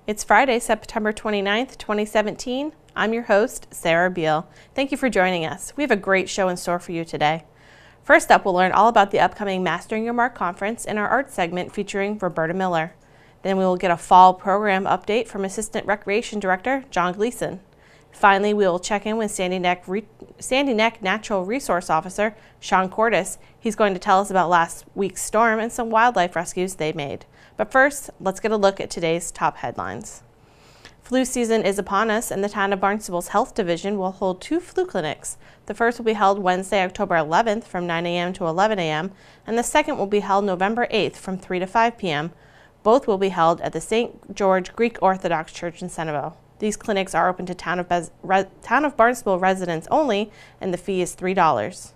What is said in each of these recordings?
It's Friday, September 29th, 2017. I'm your host, Sarah Beal. Thank you for joining us. We have a great show in store for you today. First up, we'll learn all about the upcoming Mastering Your Mark conference in our arts segment featuring Roberta Miller. Then we will get a fall program update from Assistant Recreation Director John Gleason. Finally, we will check in with Sandy Neck Natural Resource Officer Sean Cordes. He's going to tell us about last week's storm and some wildlife rescues they made. But first, let's get a look at today's top headlines. Flu season is upon us, and the town of Barnstable's Health Division will hold 2 flu clinics. The first will be held Wednesday, October 11th from 9 a.m. to 11 a.m., and the second will be held November 8th from 3 to 5 p.m. Both will be held at the St. George Greek Orthodox Church in Centerville. These clinics are open to town of Barnstable residents only, and the fee is $3.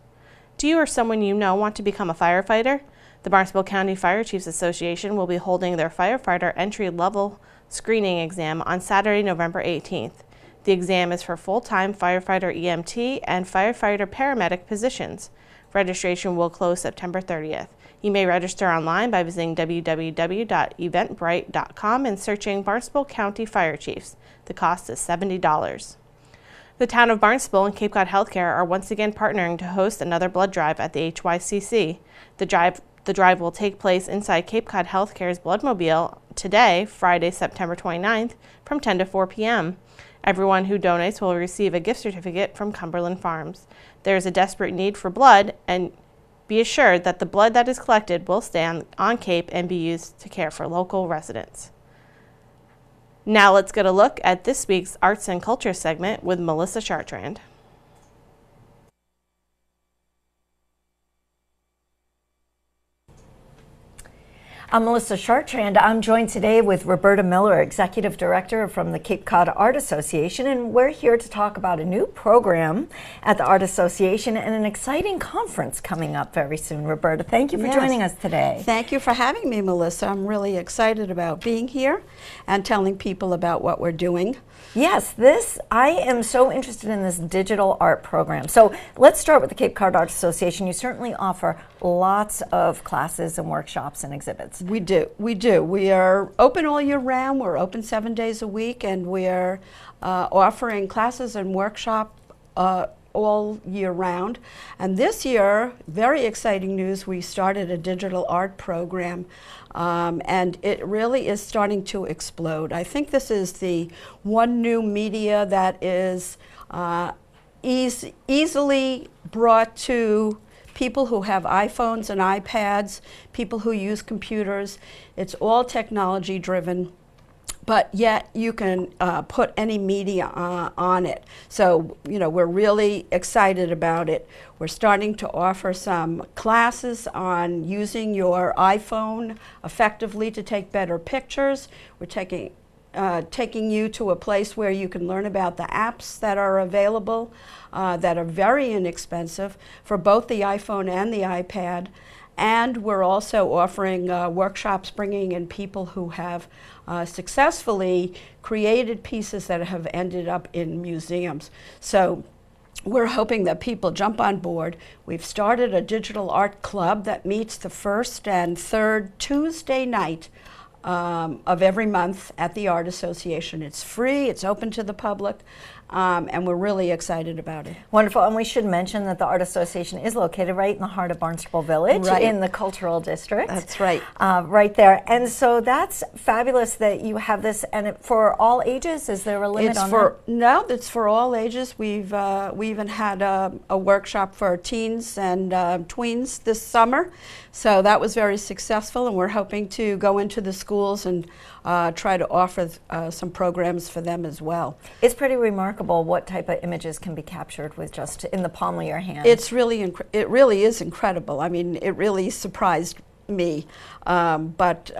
Do you or someone you know want to become a firefighter? The Barnstable County Fire Chiefs Association will be holding their firefighter entry-level screening exam on Saturday, November 18th. The exam is for full-time firefighter EMT and firefighter paramedic positions. Registration will close September 30th. You may register online by visiting www.eventbrite.com and searching Barnstable County Fire Chiefs. The cost is $70. The town of Barnstable and Cape Cod Healthcare are once again partnering to host another blood drive at the HYCC. The drive will take place inside Cape Cod Healthcare's Bloodmobile today, Friday, September 29th, from 10 to 4 p.m. Everyone who donates will receive a gift certificate from Cumberland Farms. There is a desperate need for blood, and be assured that the blood that is collected will stay on Cape and be used to care for local residents. Now let's get a look at this week's Arts and Culture segment with Melissa Chartrand. I'm Melissa Chartrand. I'm joined today with Roberta Miller, Executive Director from the Cape Cod Art Association, and we're here to talk about a new program at the Art Association and an exciting conference coming up very soon. Roberta, thank you for joining us today. Thank you for having me, Melissa. I'm really excited about being here and telling people about what we're doing. Yes, I am so interested in this digital art program. So let's start with the Cape Cod Art Association. You certainly offer lots of classes and workshops and exhibits. We do. We are open all year round. We're open 7 days a week, and we are offering classes and workshops all year round. And this year, very exciting news, we started a digital art program. And it really is starting to explode. I think this is the one new media that is easily brought to people who have iPhones and iPads, people who use computers. It's all technology driven, but yet you can put any media on it. So, we're really excited about it. We're starting to offer some classes on using your iPhone effectively to take better pictures. We're taking you to a place where you can learn about the apps that are available that are very inexpensive for both the iPhone and the iPad. And we're also offering workshops bringing in people who have successfully created pieces that have ended up in museums. So we're hoping that people jump on board. We've started a digital art club that meets the first and third Tuesday night of every month at the Art Association. It's free, it's open to the public, and we're really excited about it. Wonderful, and we should mention that the Art Association is located right in the heart of Barnstable Village, in the Cultural District. That's right. Right there, and so that's fabulous that you have this, and for all ages, is there a limit on that? No, it's for all ages. We even had a workshop for teens and tweens this summer, so that was very successful, and we're hoping to go into the schools and try to offer some programs for them as well. It's pretty remarkable what type of images can be captured with just in the palm of your hand. It really is incredible. I mean, it really surprised me. But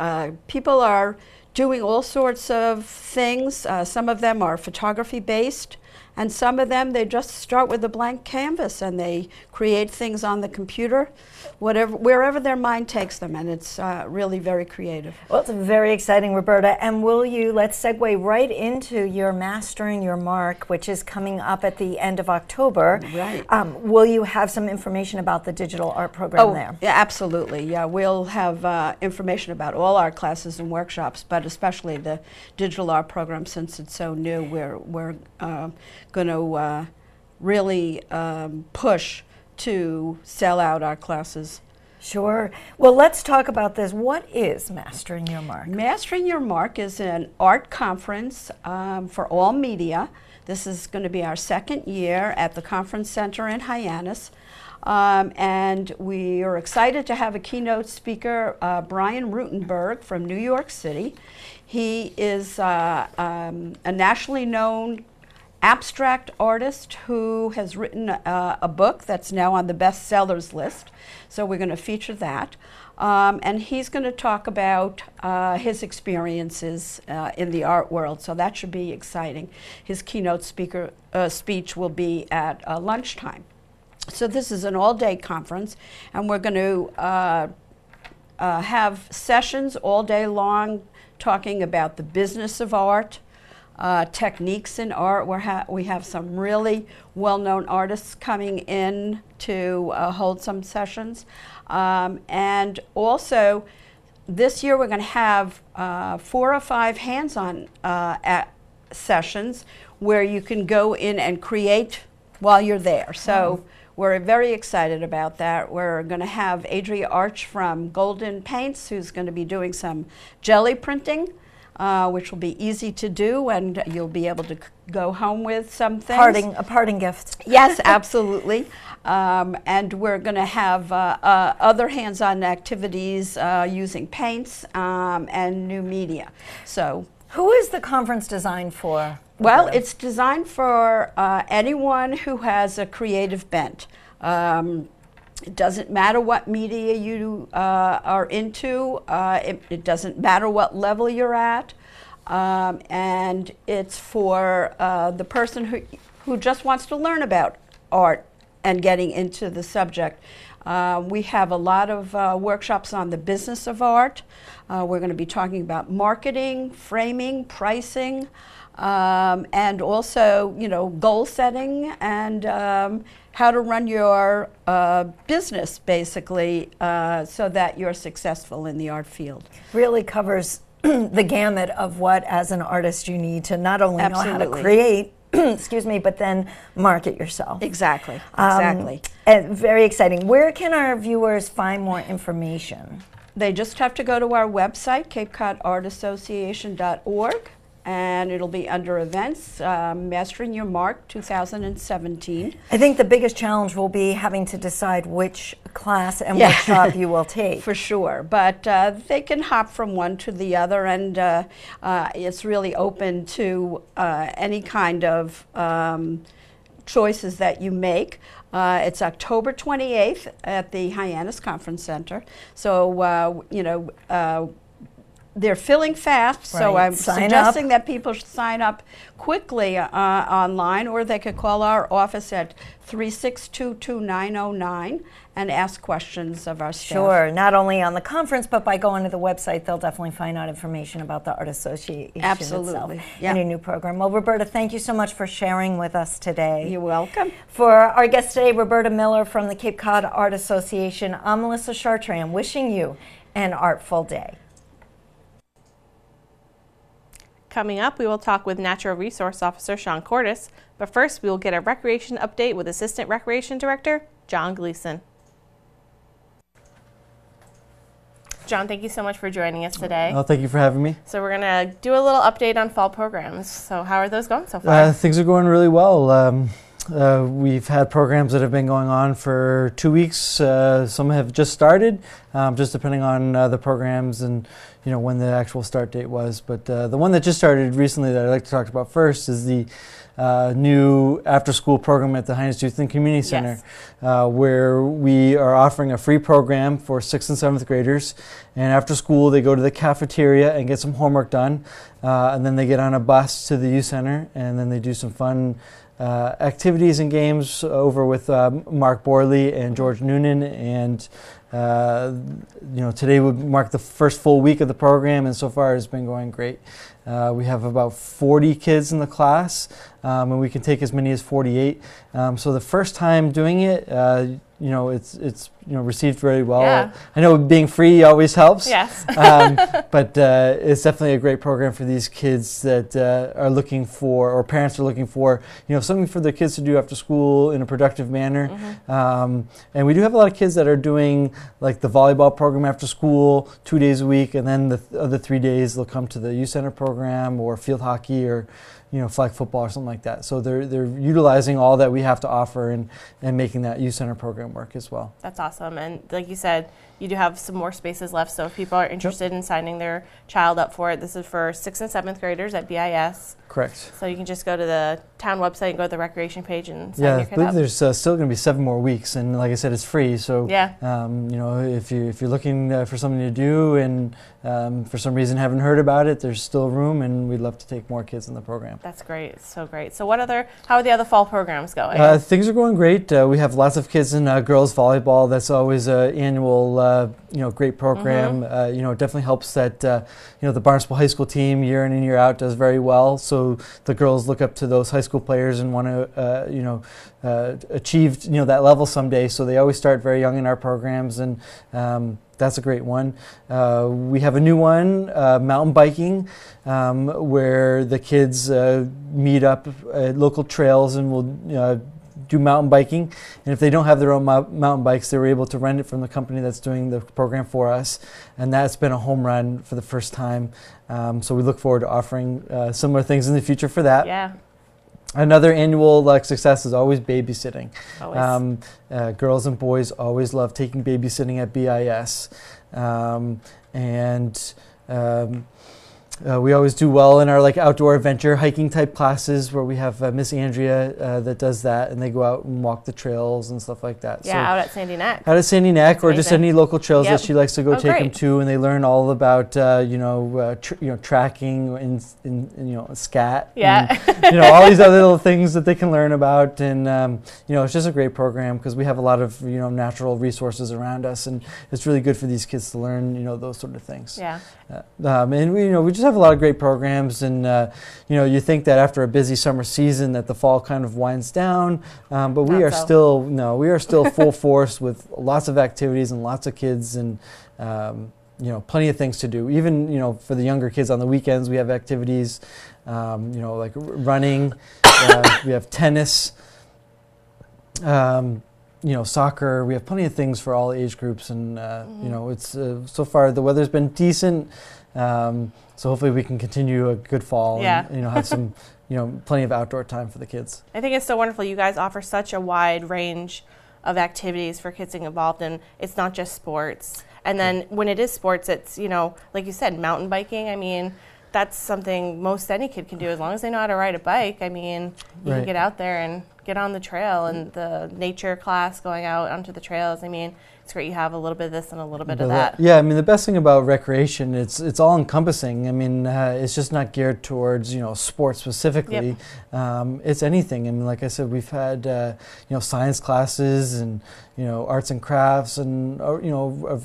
people are doing all sorts of things. Some of them are photography based. And some of them, they just start with a blank canvas and they create things on the computer, wherever their mind takes them, and it's really very creative. Well, it's very exciting, Roberta. And let's segue right into your Mastering Your Mark, which is coming up at the end of October. Right. Will you have some information about the digital art program there? Yeah, absolutely. Yeah, we'll have information about all our classes and workshops, but especially the digital art program, since it's so new. We're going to really push to sell out our classes. Sure. Well, let's talk about this. What is Mastering Your Mark? Mastering Your Mark is an art conference for all media. This is going to be our second year at the Conference Center in Hyannis. And we are excited to have a keynote speaker, Brian Rutenberg from New York City. He is a nationally known abstract artist who has written a book that's now on the bestsellers list. So we're going to feature that. And he's going to talk about his experiences in the art world. So that should be exciting. His keynote speech will be at lunchtime. So this is an all-day conference, and we're going to have sessions all day long talking about the business of art, techniques in art. We have some really well-known artists coming in to hold some sessions. And also, this year we're going to have 4 or 5 hands-on sessions where you can go in and create while you're there. So we're very excited about that. We're going to have Adria Arch from Golden Paints, who's going to be doing some jelly printing, which will be easy to do, and you'll be able to go home with some things. A parting gift. Yes, absolutely. And we're going to have other hands-on activities using paints and new media. So, who is the conference designed for? Well, it's designed for anyone who has a creative bent. It doesn't matter what media you are into. It doesn't matter what level you're at. And it's for the person who just wants to learn about art and getting into the subject. We have a lot of workshops on the business of art. We're going to be talking about marketing, framing, pricing, and also, goal setting and how to run your business, basically, so that you're successful in the art field. Really covers the gamut of what, as an artist, you need to not only know how to create, excuse me, but then market yourself. Exactly, exactly. And very exciting. Where can our viewers find more information? They just have to go to our website, capecodartassociation.org, and it'll be under events, Mastering Your Mark 2017. I think the biggest challenge will be having to decide which class and workshop you will take. For sure, but they can hop from one to the other, and it's really open to any kind of choices that you make. It's October 28th at the Hyannis Conference Center. So, they're filling fast, so I'm suggesting that people should sign up quickly online, or they could call our office at 362-2909 and ask questions of our staff. Sure, not only on the conference, but by going to the website, they'll definitely find out information about the Art Association itself and your new program. Well, Roberta, thank you so much for sharing with us today. You're welcome. For our guest today, Roberta Miller from the Cape Cod Art Association, I'm Melissa Chartrand, wishing you an artful day. Coming up, we will talk with Natural Resource Officer Sean Cordes, but first we will get a recreation update with Assistant Recreation Director John Gleason. John, thank you so much for joining us today. Oh, thank you for having me. So we're going to do a little update on fall programs. So how are those going so far? Things are going really well. We've had programs that have been going on for 2 weeks. Some have just started, just depending on the programs and when the actual start date was. But the one that just started recently that I'd like to talk about first is the new after-school program at the Heinz Youth and Community Center, where we are offering a free program for 6th and 7th graders. And after school, they go to the cafeteria and get some homework done, and then they get on a bus to the youth center, and then they do some fun activities and games over with Mark Borley and George Noonan. And today would mark the first full week of the program, and so far it's been going great. We have about 40 kids in the class, and we can take as many as 48. So the first time doing it, it's received very well. Yeah. I know being free always helps. Yes. But it's definitely a great program for these kids that are looking for, or parents are looking for, something for their kids to do after school in a productive manner. And we do have a lot of kids that are doing like the volleyball program after school 2 days a week, and then the other 3 days they'll come to the youth center program or field hockey or flag football or something like that. So they're utilizing all that we have to offer and making that youth center program work as well. That's awesome. And like you said, you do have some more spaces left. So if people are interested in signing their child up for it, this is for 6th and 7th graders at BIS. Correct. So you can just go to the town website and go to the recreation page and sign your I kid believe up. there's still going to be 7 more weeks, and like I said, it's free. So if you're looking for something to do and for some reason haven't heard about it, there's still room, and we'd love to take more kids in the program. That's great. It's so great. So how are the other fall programs going? Things are going great. We have lots of kids in girls volleyball. That's always an annual great program. It definitely helps that the Barnstable High School team year in and year out does very well. So the girls look up to those high school players and want to achieve that level someday. So they always start very young in our programs, and that's a great one. We have a new one, mountain biking, where the kids meet up at local trails and will do mountain biking. And if they don't have their own mountain bikes, they were able to rent it from the company that's doing the program for us. And that's been a home run for the first time. So we look forward to offering similar things in the future for that. Yeah. Another annual success is always babysitting. Always. Girls and boys always love taking babysitting at BIS. We always do well in our outdoor adventure hiking type classes where we have Miss Andrea that does that, and they go out and walk the trails and stuff like that. Yeah, out at Sandy Neck. Out at Sandy Neck, That's or just amazing. any local trails that she likes to go take them great. to, and they learn all about tracking and scat. Yeah. And, all these other little things that they can learn about, and it's just a great program because we have a lot of natural resources around us, and it's really good for these kids to learn those sort of things. Yeah. And we just have a lot of great programs, and you think that after a busy summer season that the fall kind of winds down, but we are still full force with lots of activities and lots of kids, and plenty of things to do. Even for the younger kids on the weekends, we have activities, like running. We have tennis. Soccer. We have plenty of things for all age groups, and it's so far the weather's been decent, so hopefully we can continue a good fall and have some plenty of outdoor time for the kids. I think it's so wonderful. You guys offer such a wide range of activities for kids getting involved in. It's not just sports, and then when it is sports, it's like you said, mountain biking. I mean, that's something most any kid can do as long as they know how to ride a bike. I mean, you can get out there and get on the trail, and the nature class going out onto the trails. I mean, it's great you have a little bit of this and a little bit of that. Yeah, I mean, the best thing about recreation, it's all encompassing. I mean, it's just not geared towards sports specifically. It's anything. I mean, like I said, we've had science classes and arts and crafts, and a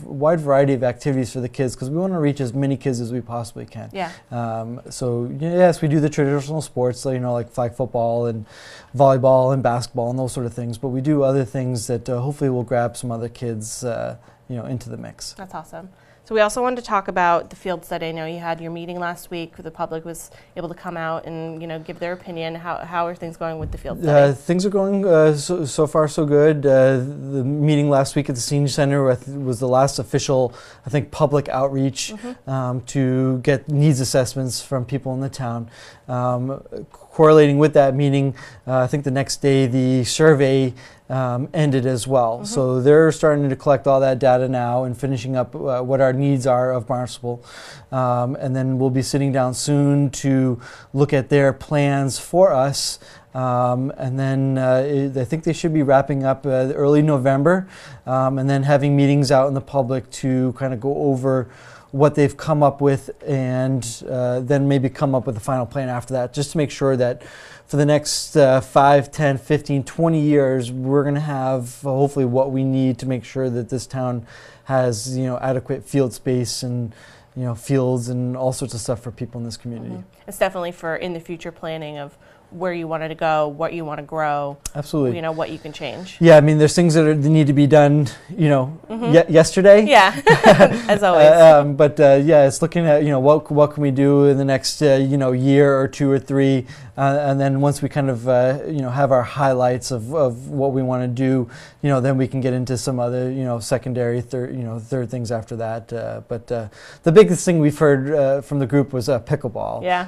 wide variety of activities for the kids because we want to reach as many kids as we possibly can. Yeah. So yes, we do the traditional sports, like flag football and volleyball and basketball and those sort of things, but we do other things that hopefully will grab some other kids into the mix. That's awesome. So we also wanted to talk about the field study. I know you had your meeting last week. The public was able to come out and give their opinion. How are things going with the field study? Things are going so far so good. The meeting last week at the Senior Center was the last official, I think, public outreach to get needs assessments from people in the town. Correlating with that meeting, I think the next day the survey ended as well. So they're starting to collect all that data now and finishing up what our needs are of Barnstable. And then we'll be sitting down soon to look at their plans for us. And then I think they should be wrapping up early November, and then having meetings out in the public to kind of go over what they've come up with, and then maybe come up with a final plan after that, just to make sure that for the next 5, 10, 15, 20 years, we're going to have hopefully what we need to make sure that this town has, adequate field space and, fields and all sorts of stuff for people in this community. It's definitely for in the future planning of where you wanted to go, what you want to grow. Absolutely. What you can change. Yeah, I mean, there's things that need to be done, yesterday. Yeah, as always. But it's looking at, what can we do in the next, year or 2 or 3, and then once we kind of, have our highlights of what we want to do, then we can get into some other, secondary, third things after that. But the biggest thing we've heard from the group was pickleball. Yeah.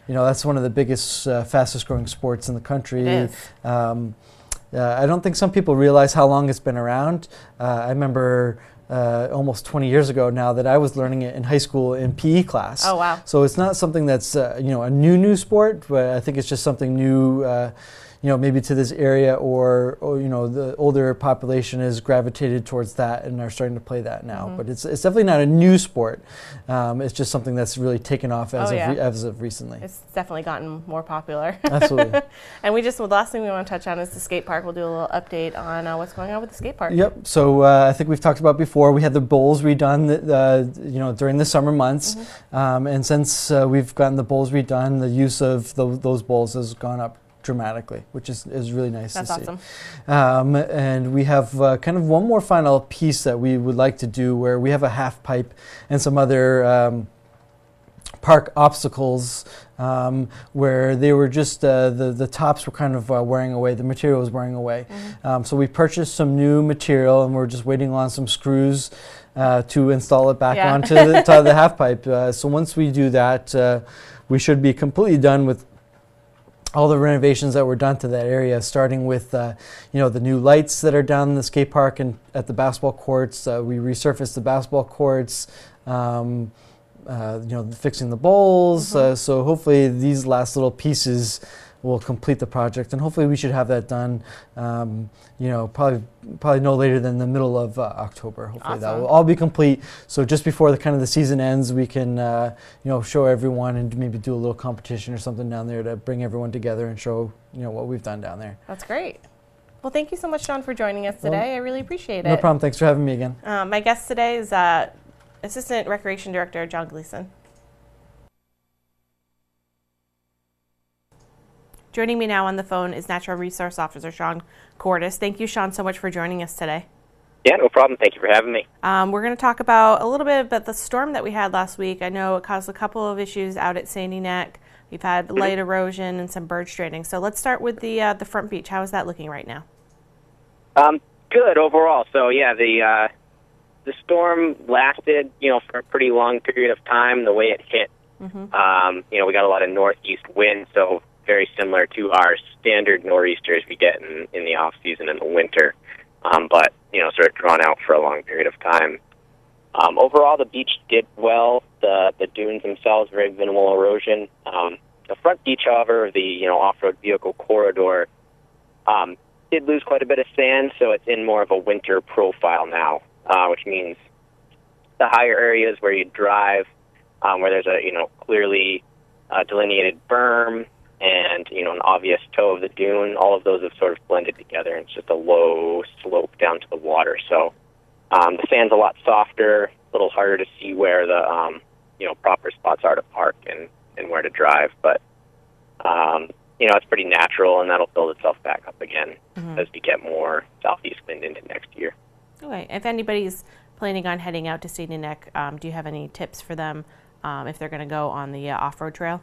That's one of the biggest, fastest growing sports in the country. It is. I don't think some people realize how long it's been around. I remember almost 20 years ago now that I was learning it in high school in PE class. Oh, wow. So it's not something that's a new sport, but I think it's just something new. Maybe to this area, or the older population has gravitated towards that and are starting to play that now. But it's definitely not a new sport. It's just something that's really taken off as of recently. It's definitely gotten more popular. Absolutely. And the last thing we want to touch on is the skate park. We'll do a little update on what's going on with the skate park. Yep. So I think we've talked about before. We had the bowls redone, during the summer months, and since we've gotten the bowls redone, the use of those bowls has gone up dramatically, which is really nice to see. That's awesome. And we have kind of one more final piece that we would like to do, where we have a half pipe and some other park obstacles where they were just the tops were kind of wearing away, the material was wearing away. So we purchased some new material, and we're just waiting on some screws to install it back onto the half pipe. So once we do that, we should be completely done with all the renovations that were done to that area, starting with the new lights that are down in the skate park and at the basketball courts. We resurfaced the basketball courts, fixing the bowls. So hopefully these last little pieces will complete the project, and hopefully we should have that done. Probably no later than the middle of October. Hopefully that will all be complete. So just before the season ends, we can show everyone and maybe do a little competition or something down there to bring everyone together and show what we've done down there. That's great. Well, thank you so much, Sean, for joining us today. I really appreciate it. No problem. Thanks for having me again. My guest today is Assistant Recreation Director John Gleason. Joining me now on the phone is Natural Resource Officer Sean Cordes. Thank you, Sean, so much for joining us today. Yeah, no problem. Thank you for having me. We're going to talk a little bit about the storm that we had last week. I know it caused a couple of issues out at Sandy Neck. We've had light erosion and some bird stranding. So let's start with the front beach. How is that looking right now? Good overall. So yeah, the storm lasted, for a pretty long period of time. The way it hit, we got a lot of northeast wind, so very similar to our standard nor'easters we get in the off season in the winter, but sort of drawn out for a long period of time. Overall, the beach did well. The dunes themselves, very minimal erosion. The front beach, however, the off-road vehicle corridor, did lose quite a bit of sand, so it's in more of a winter profile now, which means the higher areas where you drive, where there's a clearly delineated berm and an obvious toe of the dune, all of those have sort of blended together, and it's just a low slope down to the water. So the sand's a lot softer, a little harder to see where the proper spots are to park and where to drive, but it's pretty natural, and that'll build itself back up again as we get more southeast wind into next year. Okay. If anybody's planning on heading out to Sandy Neck, do you have any tips for them if they're going to go on the off-road trail?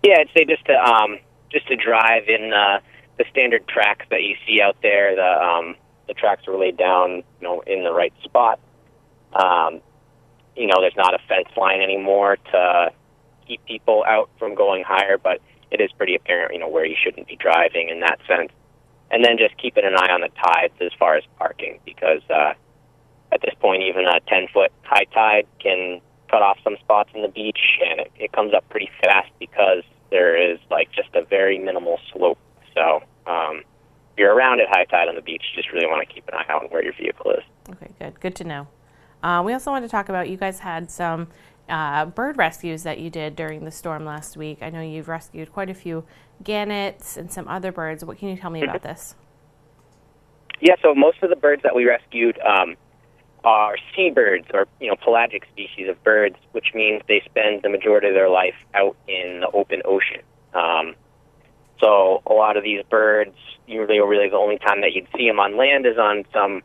Yeah, I'd say just to drive in the standard tracks that you see out there. The tracks are laid down, in the right spot. There's not a fence line anymore to keep people out from going higher, but it is pretty apparent, where you shouldn't be driving in that sense. And then just keeping an eye on the tides as far as parking, because at this point, even a 10-foot high tide can cut off some spots in the beach, and it comes up pretty fast because there is like just a very minimal slope. So if you're around at high tide on the beach, you just really want to keep an eye out on where your vehicle is. Okay, good. Good to know. We also wanted to talk about, you guys had some bird rescues that you did during the storm last week. I know you've rescued quite a few gannets and some other birds. What can you tell me about this? Yeah, so most of the birds that we rescued are seabirds, or pelagic species of birds, which means they spend the majority of their life out in the open ocean. So a lot of these birds, really the only time that you'd see them on land is on some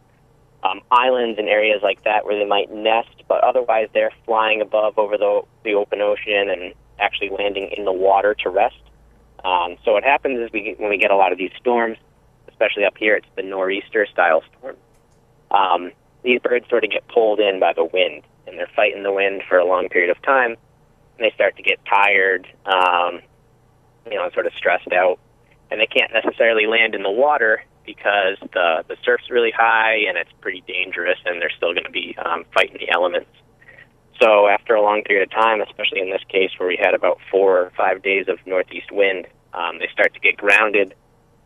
islands and areas like that where they might nest, but otherwise they're flying above over the open ocean and actually landing in the water to rest. So what happens is when we get a lot of these storms, especially up here, it's the nor'easter style storm. These birds sort of get pulled in by the wind, and they're fighting the wind for a long period of time, and they start to get tired, sort of stressed out, and they can't necessarily land in the water because the surf's really high and it's pretty dangerous, and they're still going to be fighting the elements. So after a long period of time, especially in this case where we had about 4 or 5 days of northeast wind, they start to get grounded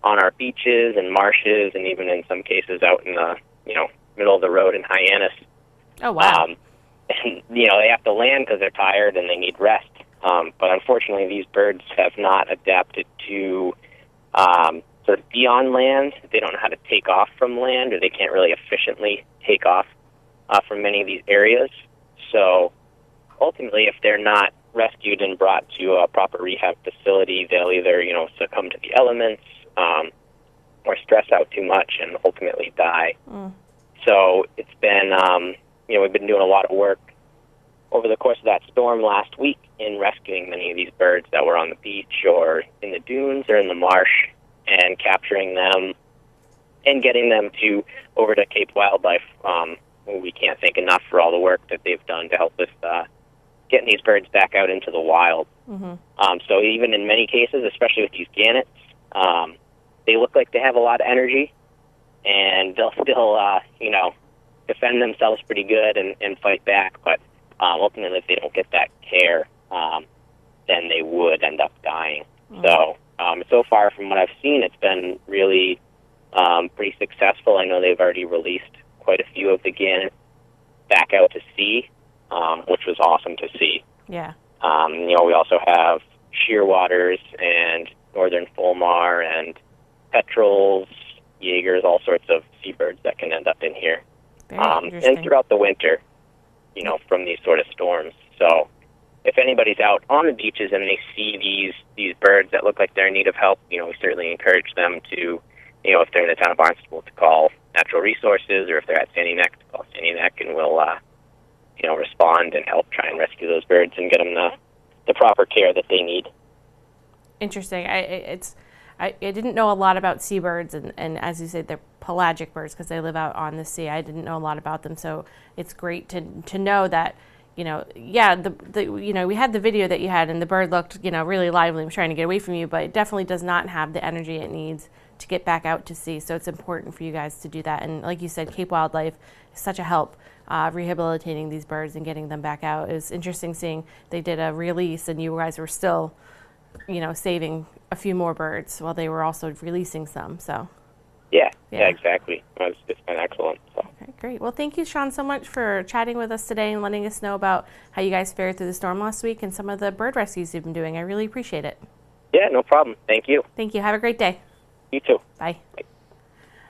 on our beaches and marshes, and even in some cases out in the middle of the road in Hyannis. Oh, wow. And they have to land because they're tired and they need rest. But unfortunately, these birds have not adapted to sort of be on land. They don't know how to take off from land, or they can't really efficiently take off from many of these areas. So ultimately, if they're not rescued and brought to a proper rehab facility, they'll either, succumb to the elements or stress out too much and ultimately die. So it's been, we've been doing a lot of work over the course of that storm last week in rescuing many of these birds that were on the beach or in the dunes or in the marsh, and capturing them and getting them over to Cape Wildlife. We can't thank enough for all the work that they've done to help us getting these birds back out into the wild. So even in many cases, especially with these gannets, they look like they have a lot of energy, and they'll still, defend themselves pretty good and fight back. But ultimately, if they don't get that care, then they would end up dying. So far from what I've seen, it's been really pretty successful. I know they've already released quite a few of the gannets back out to sea, which was awesome to see. Yeah. We also have shearwaters and northern fulmar and petrels, Jaegers, all sorts of seabirds that can end up in here. And throughout the winter, from these sort of storms. So if anybody's out on the beaches and they see these birds that look like they're in need of help, we certainly encourage them to, if they're in the town of Barnstable, to call Natural Resources, or if they're at Sandy Neck, to call Sandy Neck, and we'll, respond and help try and rescue those birds and get them the proper care that they need. Interesting. I didn't know a lot about seabirds, and as you said, they're pelagic birds because they live out on the sea. I didn't know a lot about them, so it's great to know that, we had the video that you had, and the bird looked, really lively and was trying to get away from you, but it definitely does not have the energy it needs to get back out to sea. So it's important for you guys to do that. And like you said, Cape Wildlife is such a help rehabilitating these birds and getting them back out. It was interesting seeing they did a release, and you guys were still, saving a few more birds while they were also releasing some. So. Yeah, exactly. It's been excellent. So. Okay, great. Well, thank you, Sean, so much for chatting with us today and letting us know about how you guys fared through the storm last week and some of the bird rescues you've been doing. I really appreciate it. Yeah, no problem. Thank you. Thank you. Have a great day. You too. Bye.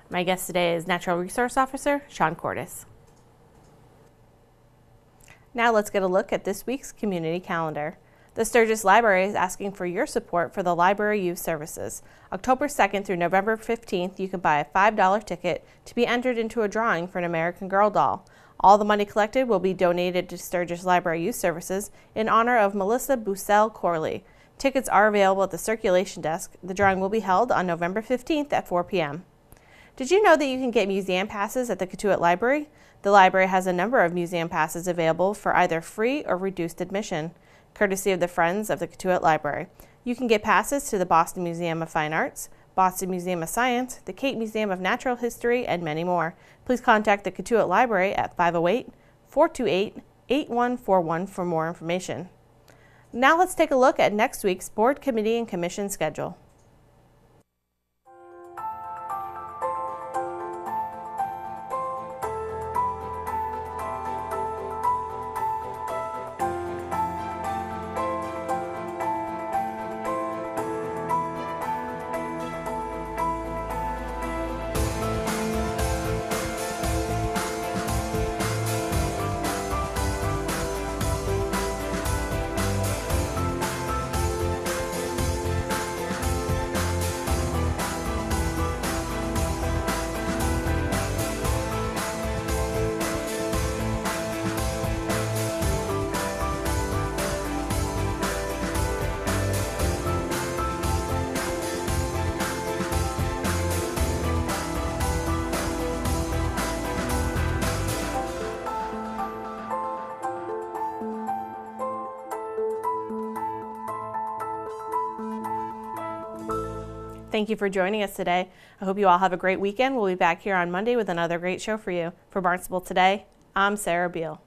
My guest today is Natural Resource Officer Sean Cordes. Now let's get a look at this week's community calendar. The Sturgis Library is asking for your support for the library youth services. October 2nd through November 15th, you can buy a $5 ticket to be entered into a drawing for an American Girl doll. All the money collected will be donated to Sturgis Library Youth Services in honor of Melissa Bucell Corley. Tickets are available at the circulation desk. The drawing will be held on November 15th at 4 p.m. Did you know that you can get museum passes at the Cotuit Library? The library has a number of museum passes available for either free or reduced admission, courtesy of the Friends of the Cotuit Library. You can get passes to the Boston Museum of Fine Arts, Boston Museum of Science, the Cape Museum of Natural History, and many more. Please contact the Cotuit Library at 508-428-8141 for more information. Now let's take a look at next week's Board, Committee, and Commission schedule. Thank you for joining us today. I hope you all have a great weekend. We'll be back here on Monday with another great show for you. For Barnstable Today, I'm Sarah Beal.